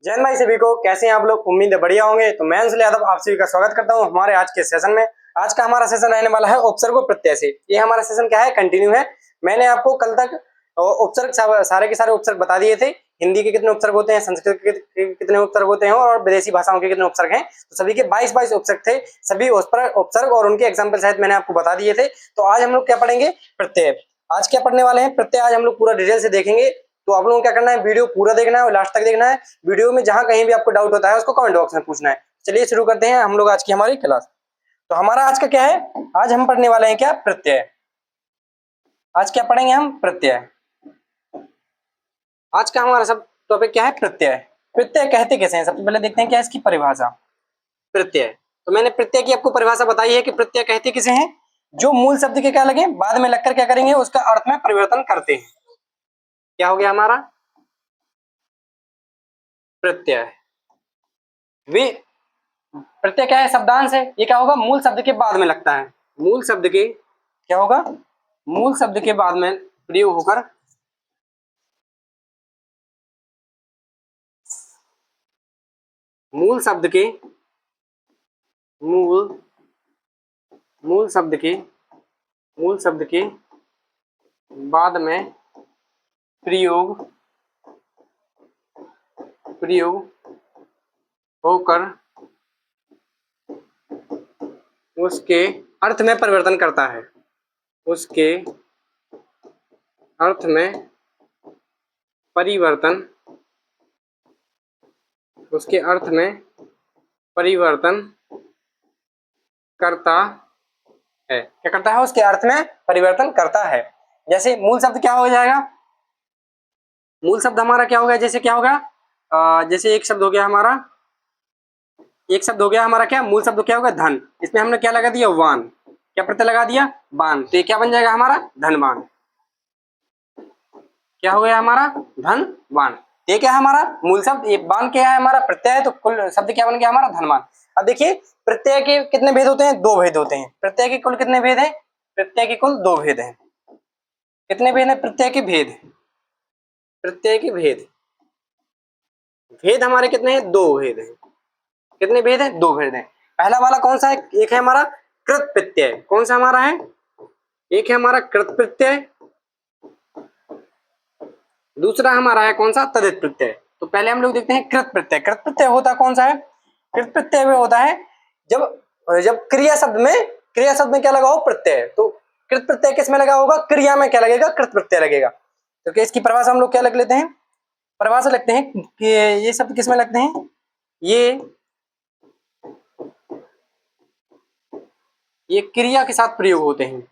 जय हिंद भाई सभी को। कैसे हैं आप लोग? उम्मीद है बढ़िया होंगे। तो मैं अंशुल यादव आप सभी का स्वागत करता हूं हमारे आज के सेशन में। आज का हमारा सेशन रहने वाला है उपसर्ग व प्रत्यय से। ये हमारा सेशन क्या है, कंटिन्यू है। मैंने आपको कल तक उपसर्ग सारे के सारे उपसर्ग बता दिए थे। हिंदी के कितने उपसर्ग होते हैं, संस्कृत के कितने उपसर्ग होते हैं और विदेशी भाषाओं के कितने उपसर्ग हैं। तो सभी के 22 उपसर्ग थे। सभी उपसर्ग और उनके एग्जाम्पल सहित मैंने आपको बता दिए थे। तो आज हम लोग क्या पढ़ेंगे, प्रत्यय। आज क्या पढ़ने वाले हैं, प्रत्यय। आज हम लोग पूरा डिटेल से देखेंगे। तो आप लोगों को क्या करना है, वीडियो पूरा देखना है और लास्ट तक देखना है। वीडियो में जहां कहीं भी आपको डाउट होता है उसको कमेंट बॉक्स में पूछना है। चलिए शुरू करते हैं हम लोग आज की हमारी क्लास। तो हमारा आज का क्या है, आज हम पढ़ने वाले हैं क्या, प्रत्यय। आज क्या पढ़ेंगे हम, प्रत्यय। आज का हमारा सब टॉपिक क्या है, प्रत्यय। प्रत्यय कहते कैसे हैं, सबसे पहले देखते हैं क्या इसकी परिभाषा। प्रत्यय, तो मैंने प्रत्यय की आपको परिभाषा बताई है कि प्रत्यय कहते किसे हैं, जो मूल शब्द के क्या लगे बाद में लगकर क्या करेंगे, उसका अर्थ में परिवर्तन करते हैं। क्या हो गया हमारा प्रत्यय। वे प्रत्यय क्या है, शब्दांश है। ये क्या होगा, मूल शब्द के बाद में लगता है। मूल शब्द के क्या होगा, मूल शब्द के बाद में प्रयोग होकर मूल शब्द के मूल मूल शब्द के मूल शब्द के बाद में प्रयोग होकर उसके अर्थ में परिवर्तन करता है। उसके अर्थ में परिवर्तन उसके अर्थ में परिवर्तन करता है। क्या करता है, उसके अर्थ में परिवर्तन करता है। जैसे मूल शब्द क्या हो जाएगा, मूल शब्द हमारा क्या होगा, जैसे क्या होगा, जैसे एक शब्द हो गया हमारा, क्या मूल शब्द क्या होगा, धन। इसमें हमने क्या लगा दिया, वान। क्या प्रत्यय लगा दिया, बान। तो ये क्या बन जाएगा हमारा, धनवान। क्या हो गया हमारा, धनवान। ये क्या है हमारा मूल शब्द, ये बान क्या है हमारा प्रत्यय है, तो कुल शब्द क्या बन गया हमारा, धनवान। अब देखिए प्रत्यय के कितने भेद होते हैं, दो भेद होते हैं। प्रत्यय के कुल कितने भेद हैं, प्रत्यय के कुल दो भेद हैं। कितने भेद हैं प्रत्यय के भेद, प्रत्यय के भेद भेद हमारे कितने हैं, दो भेद हैं। कितने भेद हैं, दो भेद हैं। पहला वाला कौन सा है, एक है हमारा कृत प्रत्यय। कौन सा हमारा है, एक है हमारा कृत प्रत्यय, दूसरा हमारा है कौन सा, तदित प्रत्यय। तो पहले हम लोग देखते हैं कृत प्रत्यय। कृत प्रत्यय होता कौन सा है, कृत प्रत्यय में होता है जब जब क्रिया शब्द में क्या लगा हो, प्रत्यय। तो कृत प्रत्यय किस में लगा होगा, क्रिया में क्या लगेगा, कृत प्रत्यय लगेगा। तो इसकी परिभाषा हम लोग क्या लग लेते हैं, परिभाषा लगते हैं कि ये शब्द किस में लगते हैं, ये क्रिया के साथ प्रयोग होते हैं।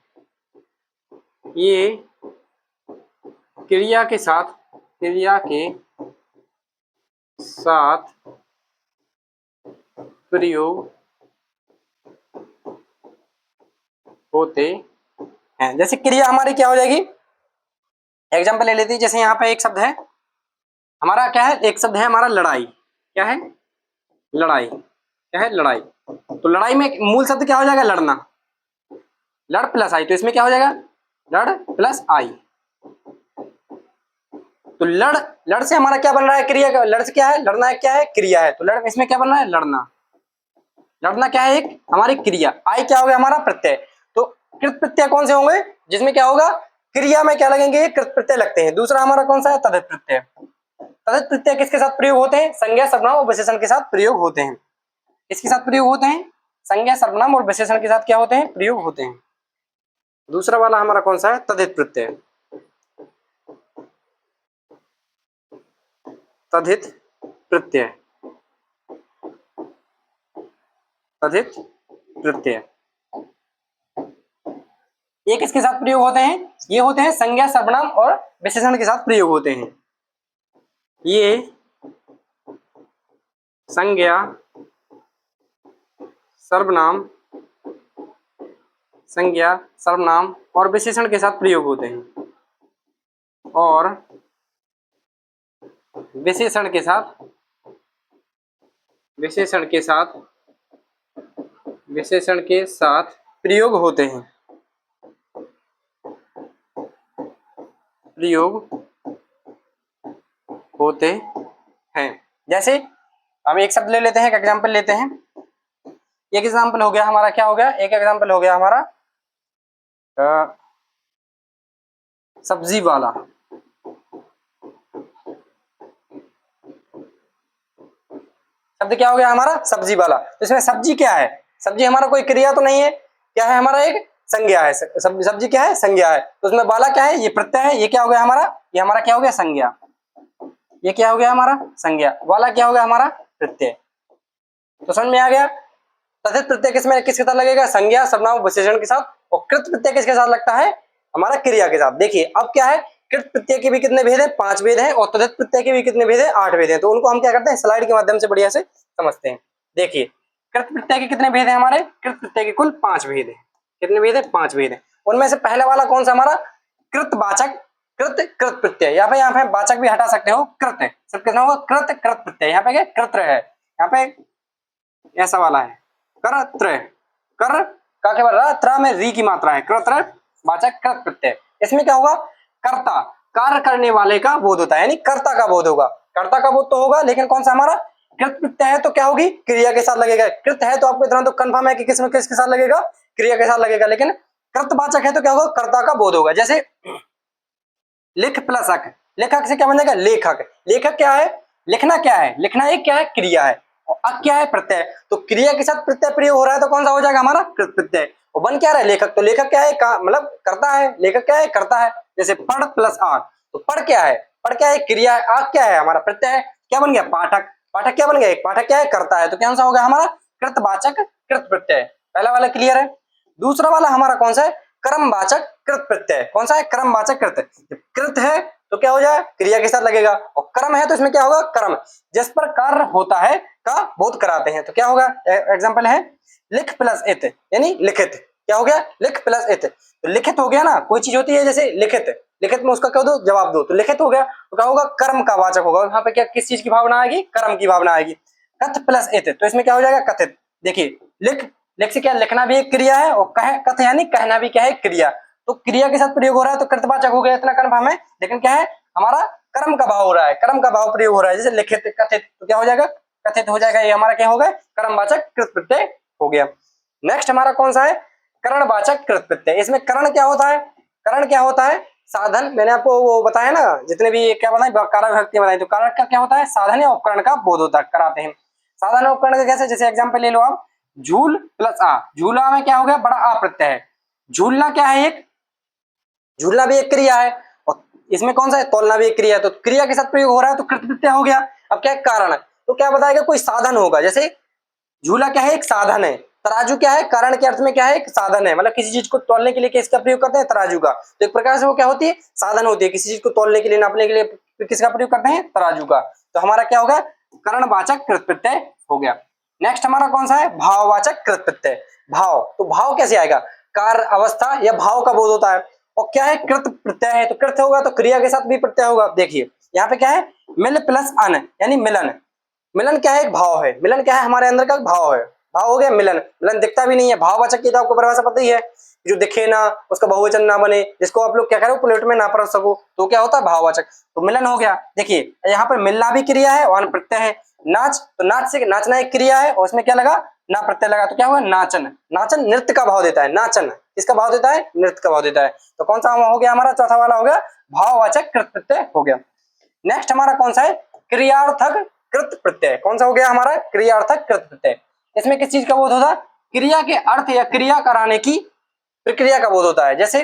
ये क्रिया के साथ प्रयोग होते हैं। जैसे क्रिया हमारी क्या हो जाएगी, एग्जांपल ले लेते हैं। जैसे यहाँ पे एक शब्द है हमारा, क्या है, एक शब्द है हमारा लड़ाई। क्या है, लड़ाई। क्या है, लड़ाई। तो लड़ाई में मूल शब्द क्या हो जाएगा, लड़ना। लड़ प्लस आई, तो इसमें क्या हो जाएगा, लड़ प्लस आई। तो लड़ से हमारा क्या बन रहा है, क्रिया का। लड़ से क्या है, लड़ना है, क्या है, क्रिया है। तो लड़ इसमें क्या बन रहा है, लड़ना। लड़ना क्या है, एक हमारी क्रिया। आई क्या हो गया हमारा, प्रत्यय। तो कृत प्रत्यय कौन से होंगे, जिसमें क्या होगा, क्रिया में क्या लगेंगे, कृत प्रत्यय लगते हैं। दूसरा हमारा कौन सा है, तदित प्रत्यय। तदित प्रत्यय किसके साथ प्रयोग होते हैं, संज्ञा सर्वनाम और विशेषण के साथ प्रयोग होते हैं। किसके साथ प्रयोग होते हैं, संज्ञा सर्वनाम और विशेषण के साथ क्या होते हैं, प्रयोग होते हैं। दूसरा वाला हमारा कौन सा है, तदित प्रत्यय। तदित प्रत्यय, तदित प्रत्यय ये किसके साथ प्रयोग होते हैं, ये होते हैं संज्ञा सर्वनाम और विशेषण के साथ प्रयोग होते हैं। ये संज्ञा सर्वनाम और विशेषण के साथ प्रयोग होते हैं। और विशेषण के साथ प्रयोग होते हैं। जैसे हम एक शब्द ले लेते हैं, एक एग्जाम्पल लेते हैं। एक एग्जाम्पल हो गया हमारा, क्या हो गया, एक एग्जाम्पल हो गया हमारा सब्जी वाला। शब्द क्या हो गया हमारा, सब्जी वाला। तो इसमें सब्जी क्या है, सब्जी हमारा कोई क्रिया तो नहीं है, क्या है हमारा एक संज्ञा है। सब्जी क्या है, संज्ञा है। तो उसमें वाला क्या है, ये प्रत्यय है। ये क्या हो गया हमारा, ये हमारा क्या हो गया, संज्ञा। ये क्या हो गया हमारा, संज्ञा। वाला क्या हो गया हमारा, प्रत्यय। तो समझ में आ गया। तथित प्रत्यय किसमें किसके साथ लगेगा, संज्ञा सर्वनाम विशेषण के साथ। और कृत प्रत्यय किसके साथ लगता है, हमारा क्रिया के साथ। देखिए अब क्या है, कृत प्रत्यय के भी कितने भेद है, 5 भेद है। और तथित प्रत्यय के भी कितने भेद है, 8 भेद है। तो उनको हम क्या करते हैं, स्लाइड के माध्यम से बढ़िया से समझते हैं। देखिए कृत प्रत्यय के कितने भेद है हमारे, कृत प्रत्यय के कुल 5 भेद है। कितने भेद है, 5 भेद है। उनमें से पहला वाला कौन सा हमारा, कृतवाचक कृत कृत प्रत्यय। यहाँ पे वाचक भी हटा सकते हो, कृत है सिर्फ कितना होगा, कृत कृत प्रत्यय। यहाँ पे क्या कृत्र है, यहाँ पे ऐसा वाला है करत्र। कर का के बाद त्र में री की मात्रा है, कृत्र वाचक कृत प्रत्यय। इसमें क्या होगा, कर्ता, कार्य करने वाले का बोध होता है, यानी कर्ता का बोध होगा। कर्ता का बोध तो होगा, लेकिन कौन सा हमारा कृत प्रत्यय है तो क्या होगी, क्रिया के साथ लगेगा। कृत है तो आपको इतना तो कंफर्म है कि किसमें किसके साथ लगेगा, क्रिया के साथ लगेगा। लेकिन कृतवाचक है तो क्या होगा, कर्ता का बोध होगा। जैसे लिख प्लस अक, लेखक से क्या बनेगा, लेखक। लेखक क्या है, लिखना क्या है, लिखना एक क्या है, क्रिया है। और अक क्या है, प्रत्यय। तो क्रिया के साथ प्रत्यय प्रयोग हो रहा है तो कौन सा हो जाएगा हमारा, कृत प्रत्यय। और बन क्या रहा है, लेखक। तो लेखक क्या है, मतलब करता है, लेखक क्या है, करता है। जैसे पढ़ प्लस आक, तो पढ़ क्या है, पढ़ क्या है, क्रिया है। आक क्या है, हमारा प्रत्यय है। क्या बन गया, पाठक। पाठक क्या बन गया, एक पाठक क्या है, करता है। तो कौन सा होगा हमारा, कृतवाचक कृत प्रत्यय। पहला वाला क्लियर है। दूसरा वाला हमारा कौन सा है, क्रमवाचक कृत प्रत्यय। कौन सा है, क्रमवाचक कृत। कृत है तो क्या हो जाए, क्रिया के साथ लगेगा। और कर्म है तो इसमें क्या होगा, कर्म। जिस पर कार्य होता है का बोध कराते हैं। तो क्या होगा, एग्जांपल है लिख प्लस इत, यानी लिखित। क्या हो गया, लिख प्लस इत। तो लिखित हो गया ना, कोई चीज होती है जैसे लिखित, लिखित में उसका कह दो, जवाब दो, तो लिखित हो गया। तो क्या होगा, कर्म का वाचक होगा। यहाँ पे क्या, किस चीज की भावना आएगी, कर्म की भावना आएगी। कथ प्लस इत, तो इसमें क्या हो जाएगा, कथित। देखिए लिख, लिख से क्या, लिखना भी एक क्रिया है। और कह, कथ यानी कहना भी क्या है, क्रिया। तो क्रिया के साथ प्रयोग हो रहा है तो कृतवाचक हो गया, इतना कन्फर्म है। लेकिन क्या है, हमारा कर्म का भाव हो रहा है, कर्म का भाव प्रयोग हो रहा है। जैसे लिखित कथित, तो क्या हो जाएगा, कथित हो जाएगा। ये हमारा क्या हो गया, कर्मवाचक कृत प्रत्यय हो गया। नेक्स्ट हमारा कौन सा है, करणवाचक कृत प्रत्यय। इसमें करण क्या होता है, करण क्या होता है, साधन। मैंने आपको वो बताया ना, जितने भी क्या बताए, कारक विभक्ति बताई। तो कारक का क्या होता है, साधन या उपकरण का बोध होता है, कराते हैं। साधन और उपकरण का कैसे, जैसे एग्जाम्पल ले लो आप, झूल प्लस आ। झूला में क्या हो गया, बड़ा आ प्रत्यय है। झूलना क्या है, एक झूलना भी एक क्रिया है। और इसमें कौन सा है, तौलना भी एक क्रिया है। तो क्रिया के साथ प्रयोग हो रहा है तो कृत प्रत्यय हो गया। अब क्या है, कारण है। तो क्या बताएगा, कोई साधन होगा। जैसे झूला क्या है, एक साधन है। तराजू क्या है, कारण के अर्थ में क्या है, एक साधन है। मतलब किसी चीज को तौलने के लिए किसका प्रयोग करते हैं, तराजू का। तो एक प्रकार से वो क्या होती है, साधन होती है। किसी चीज को तौलने के लिए, नापने के लिए किसका प्रयोग करते हैं, तराजू का। तो हमारा क्या होगा, करणवाचक कृत प्रत्यय हो गया। नेक्स्ट हमारा कौन सा है, भाववाचक कृत प्रत्यय। भाव, तो भाव कैसे आएगा, कार्य अवस्था या भाव का बोध होता है। और क्या है, कृत प्रत्यय है तो कृत होगा, तो क्रिया के साथ भी प्रत्यय होगा। देखिए यहाँ पे क्या है, मिल प्लस अन, यानी मिलन। मिलन क्या है, एक भाव है। मिलन क्या है, हमारे अंदर का भाव है। भाव हो गया मिलन। मिलन दिखता भी नहीं है, भाववाचक की तो आपको परिभाषा पता ही है, जो दिखे ना उसका बहुवचन ना बने, जिसको आप लोग क्या करो, प्लेट में ना परख सको, तो क्या होता है, भाववाचक। तो मिलन हो गया। देखिए यहाँ पर मिलना भी क्रिया है और प्रत्यय है। नाच, तो नाच से नाचना एक क्रिया है और उसमें क्या लगा, ना प्रत्यय लगा, तो क्या होगा, नाचन। नाचन नृत्य का भाव देता है, नाचन किसका भाव देता है, नृत्य का भाव देता है। तो कौन सा हो गया हमारा, चौथा वाला हो गया, भाववाचक कृत प्रत्यय हो गया। नेक्स्ट हमारा कौन सा है, क्रियार्थक कृत प्रत्यय। कौन सा हो गया हमारा, क्रियार्थक कृत प्रत्यय। इसमें किस चीज का बोध होता है, क्रिया के अर्थ या क्रिया कराने की प्रक्रिया का बोध होता है। जैसे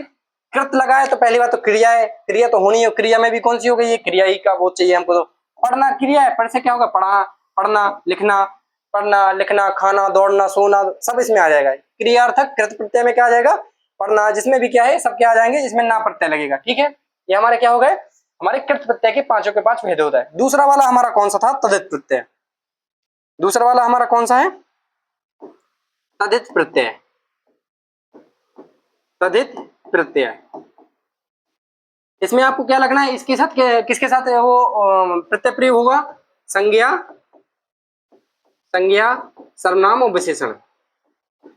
कृत लगा है तो पहली बात तो क्रिया है, क्रिया तो होनी है। क्रिया में भी कौन सी हो गई, ये क्रिया ही का बोध चाहिए हमको। तो पढ़ना क्रिया है, पढ़ से क्या होगा, पढ़ा, पढ़ना, लिखना, पढ़ना लिखना, खाना, दौड़ना, सोना, सब इसमें आ जाएगा। क्रियार्थक कृत प्रत्यय में क्या आ जाएगा, पढ़ना, जिसमें भी क्या है, सब क्या आ जाएंगे, जिसमें ना प्रत्यय लगेगा। ठीक है, ये हमारे क्या हो गए, हमारे कृत प्रत्यय के पांचों के पांच भेद होता है। दूसरा वाला हमारा कौन सा था, तदित प्रत्यय। दूसरा वाला हमारा कौन सा है, तदित प्रत्यय। तदित प्रत्यय, इसमें आपको क्या लगना है, इसके साथ किसके साथ वो प्रत्यय प्रयोग होगा, संज्ञा, संज्ञा सर्वनाम और विशेषण।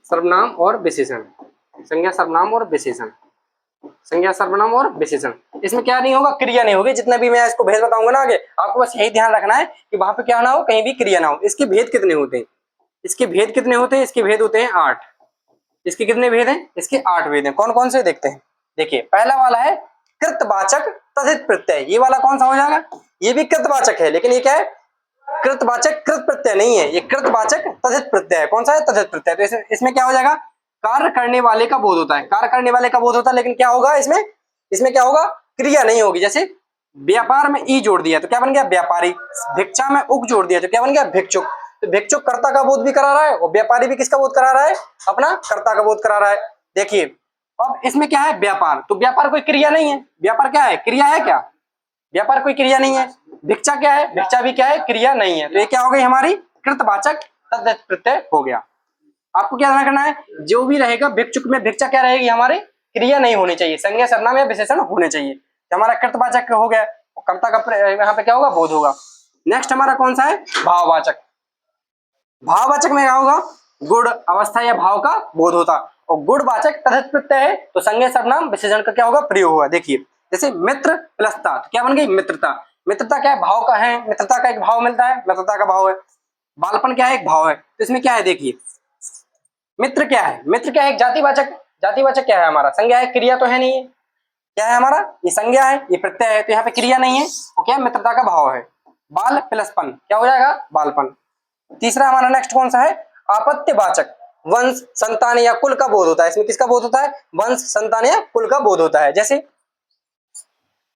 सर्वनाम और विशेषण, संज्ञा सर्वनाम और विशेषण। संज्ञा सर्वनाम और विशेषण। इसमें क्या नहीं होगा, क्रिया नहीं होगी। जितने भी मैं इसको भेद बताऊंगा ना आगे, आपको बस यही ध्यान रखना है कि वहां पे क्या ना हो, कहीं भी क्रिया ना हो। इसके भेद कितने होते हैं, इसके भेद कितने होते हैं, इसके भेद होते हैं 8। इसके कितने भेद हैं, इसके 8 भेद हैं। कौन कौन से देखते हैं। देखिए पहला वाला है कृतवाचक तद्धित प्रत्यय। ये वाला कौन सा हो जाएगा, ये भी कृतवाचक है, लेकिन ये क्या है, कृतवाचक कृत प्रत्यय नहीं है, ये कृतवाचक तद्धित प्रत्यय है। कौन सा है, तद्धित प्रत्यय। तो इसमें क्या हो जाएगा, कार्य करने वाले का बोध होता है, कार्य करने वाले का बोध होता है, लेकिन क्या होगा इसमें, इसमें क्या होगा, क्रिया नहीं होगी। जैसे व्यापार में ई जोड़ दिया तो क्या बन गया, व्यापारी। भिक्षा में उक जोड़ दिया तो क्या बन गया, भिक्षुक। तो भिक्षुक कर्ता का बोध भी करा रहा है और व्यापारी भी किसका बोध करा रहा है, अपना कर्ता का बोध करा रहा है। देखिए अब इसमें क्या है, व्यापार। तो व्यापार कोई क्रिया नहीं है, व्यापार क्या है, क्रिया है क्या, व्यापार कोई क्रिया नहीं है। भिक्षा क्या है, भिक्षा भी क्या है, क्रिया नहीं है। तो ये क्या हो गई हमारी कृतवाचक तद्धित प्रत्यय हो गया। आपको क्या ध्यान करना है, जो भी रहेगा भिक्षुक में भिक्षा क्या रहेगी, हमारे क्रिया नहीं होनी चाहिए, संज्ञा सर्वनाम या विशेषण होने चाहिए। तो हमारा कृतवाचक हो गया, कर्ता का यहाँ पे क्या होगा, बोध होगा। नेक्स्ट हमारा कौन सा है, भाववाचक। भाववाचक में क्या होगा, गुण अवस्था या भाव का बोध होता। और गुणवाचक तद्धित प्रत्यय है तो संज्ञा सर्वनाम विशेषण का क्या होगा, प्रयोग होगा। देखिए जैसे मित्र प्लस ता, तो क्या बन गई, मित्रता। मित्रता क्या है, भाव का है, मित्रता का एक भाव मिलता है, मित्रता का भाव है। बालपन क्या है, एक भाव है। तो इसमें क्या है, देखिए मित्र क्या है, मित्र क्या है, एक जातिवाचक। जातिवाचक क्या है हमारा, संज्ञा है, क्रिया तो है नहीं है। क्या है हमारा, ये संज्ञा है, ये प्रत्यय है, तो यहाँ पे क्रिया नहीं है। तो क्या मित्रता का भाव है। बाल प्लस पन क्या हो जाएगा, बालपन। तीसरा हमारा नेक्स्ट कौन सा है, आपत्यवाचक। वंश संतान या कुल का बोध होता है। इसमें किसका बोध होता है, वंश संतान या कुल का बोध होता है। जैसे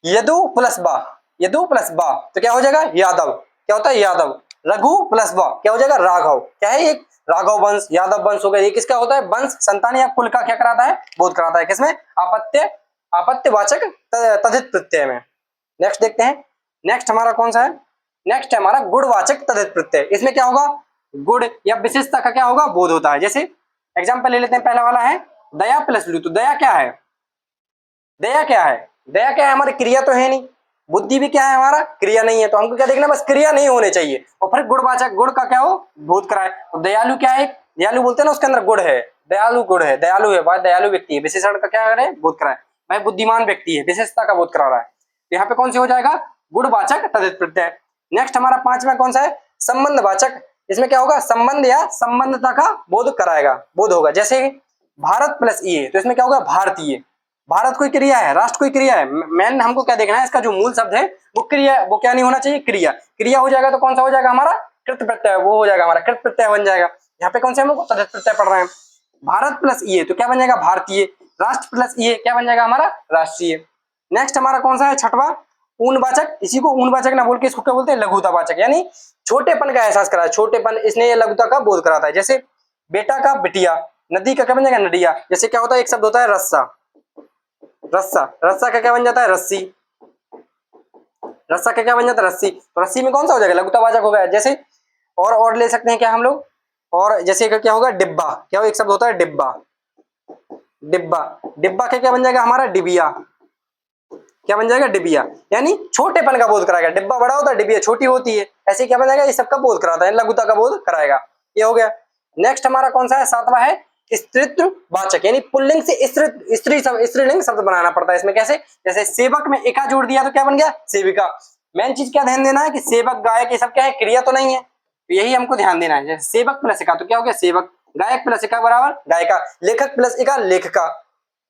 यदु प्लस बा, यदु प्लस बा तो क्या हो जाएगा, यादव। क्या होता है, यादव। रघु प्लस बा क्या हो जाएगा, राघव। क्या है, एक राघव वंश, यादव वंश हो गया। ये किसका होता है, वंश संतान या कुल का क्या कराता है, बोध कराता है। किसमें, आपत्यवाचक तद्धित प्रत्यय में। नेक्स्ट देखते हैं, नेक्स्ट हमारा कौन सा है, नेक्स्ट है हमारा गुणवाचक तद्धित प्रत्यय। इसमें क्या होगा, गुण या विशेषता का क्या होगा, बोध होता है। जैसे एग्जांपल ले लेते हैं, पहला वाला है दया प्लस लू। तो दया क्या है, दया क्या है, दया क्या है, हमारी क्रिया तो है नहीं। बुद्धि भी क्या है, हमारा क्रिया नहीं है। तो हमको क्या देखना, बस क्रिया नहीं होने चाहिए। और फिर गुणवाचक, गुण का क्या हो, बोध कराए। तो दयालु क्या है, दयालु बोलते हैं ना, उसके अंदर गुण है, दयालु गुण है, दयालु है भाई, दयालु व्यक्ति है। विशेषण का क्या करे, बोध कराए भाई, बुद्धिमान व्यक्ति है, विशेषता का बोध करा रहा है। तो यहाँ पे कौन सी हो जाएगा, गुणवाचक तद्धित प्रत्यय। नेक्स्ट हमारा पांचवा कौन सा है, संबंधवाचक। इसमें क्या होगा, संबंध या संबंधता का बोध कराएगा, बोध होगा। जैसे भारत प्लस ये, तो इसमें क्या होगा, भारतीय। भारत कोई क्रिया है, राष्ट्र कोई क्रिया है। मेन हमको क्या देखना है, इसका जो मूल शब्द है वो क्रिया, वो क्या नहीं होना चाहिए, क्रिया। क्रिया हो जाएगा तो कौन सा हो जाएगा हमारा, कृत प्रत्यय, वो हो जाएगा हमारा कृत प्रत्यय बन जाएगा। यहाँ पे कौन से हम लोग तद्धित प्रत्यय पढ़ रहे हैं, भारत प्लस ये तो क्या बन जाएगा, भारतीय। राष्ट्र प्लस ये क्या बन जाएगा हमारा, राष्ट्रीय। नेक्स्ट हमारा कौन सा है, छठवा ऊनवाचक। इसी को ऊनवाचक ना बोल के इसको क्या बोलते हैं, लघुतावाचक, यानी छोटेपन का एहसास करा, छोटेपन, इसने ये लघुता का बोध कराता है। जैसे बेटा का बिटिया, नदी का क्या बन जाएगा, नदिया। जैसे क्या होता है, एक शब्द होता है रस्सा, रस्सा, रस्सा का क्या बन जाता है, रस्सी। रस्सा का क्या बन जाता है, रस्सी। तो रस्सी में कौन सा हो जाएगा, लघुतावाचक हो गया। जैसे और ले सकते हैं क्या हम लोग, और जैसे क्या होगा, डिब्बा। क्या हो, एक शब्द होता है डिब्बा, डिब्बा। डिब्बा का क्या बन जाएगा हमारा, डिबिया। क्या बन जाएगा, डिबिया। यानी छोटेपन का बोध कराएगा। डिब्बा बड़ा होता है, डिबिया छोटी होती है। ऐसे क्या बन जाएगा, ये सबका बोध कराता है, लघुता का बोध कराएगा। ये हो गया। नेक्स्ट हमारा कौन सा है, सातवां है स्त्रीत्ववाचक, यानी पुल्लिंग से स्त्रीलिंग शब्द बनाना पड़ता है। इसमें कैसे, जैसे सेवक में एका जोड़ दिया तो क्या बन गया, सेविका। मेन चीज क्या ध्यान देना है कि सेवक गायक ये सब क्या है, क्रिया तो नहीं है। तो यही हमको ध्यान देना है। जैसे सेवक प्लस एका तो क्या हो गया, सेवक। गायक प्लस एका बराबर गायिका। लेखक प्लस एका लेखिका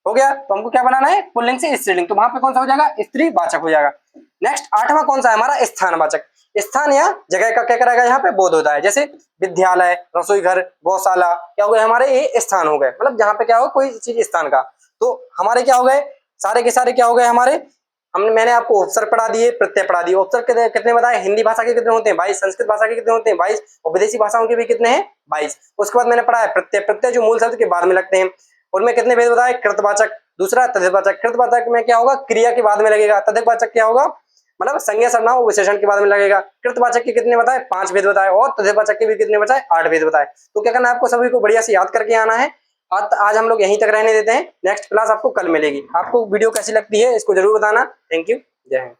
हो गया। तो हमको क्या बनाना है, पुल्लिंग से स्त्रीलिंग। तो वहां पे कौन सा हो जाएगा, स्त्रीवाचक हो जाएगा। नेक्स्ट आठवां कौन सा है हमारा, स्थानवाचक। स्थान या जगह का क्या कराएगा, यहाँ पे बोध होता है। जैसे विद्यालय, रसोई घर, गौशाला क्या हो गए हमारे, ये स्थान हो गए, मतलब जहाँ पे क्या हो, कोई चीज स्थान का। तो हमारे क्या हो गए, सारे के सारे क्या हो गए हमारे, मैंने आपको उपसर्ग पढ़ा दिए, प्रत्यय पढ़ा दिए। उपसर्ग कितने बताए, हिंदी भाषा के कितने होते हैं 22, संस्कृत भाषा के कितने होते हैं 22, और विदेशी भाषाओं के भी कितने हैं 22। उसके बाद मैंने पढ़ा है प्रत्यय। प्रत्यय जो मूल शब्द के बाद में लगते हैं, उनमें कितने भेद बताए, कृतवाचक, दूसरा तद्धितवाचक। कृतवाचक में क्या होगा, क्रिया के बाद में लगेगा। तद्धितवाचक क्या होगा, मतलब संज्ञा सर्वनाम और विशेषण के बाद में लगेगा। कृतवाचक के कितने बताए, 5 भेद बताए, और तद्धितवाचक के भी कितने बताए, 8 भेद बताए। तो क्या करना है, आपको सभी को बढ़िया से याद करके आना है। आज हम लोग यहीं तक रहने देते हैं, नेक्स्ट क्लास आपको कल मिलेगी। आपको वीडियो कैसी लगती है इसको जरूर बताना। थैंक यू, जय हिंद।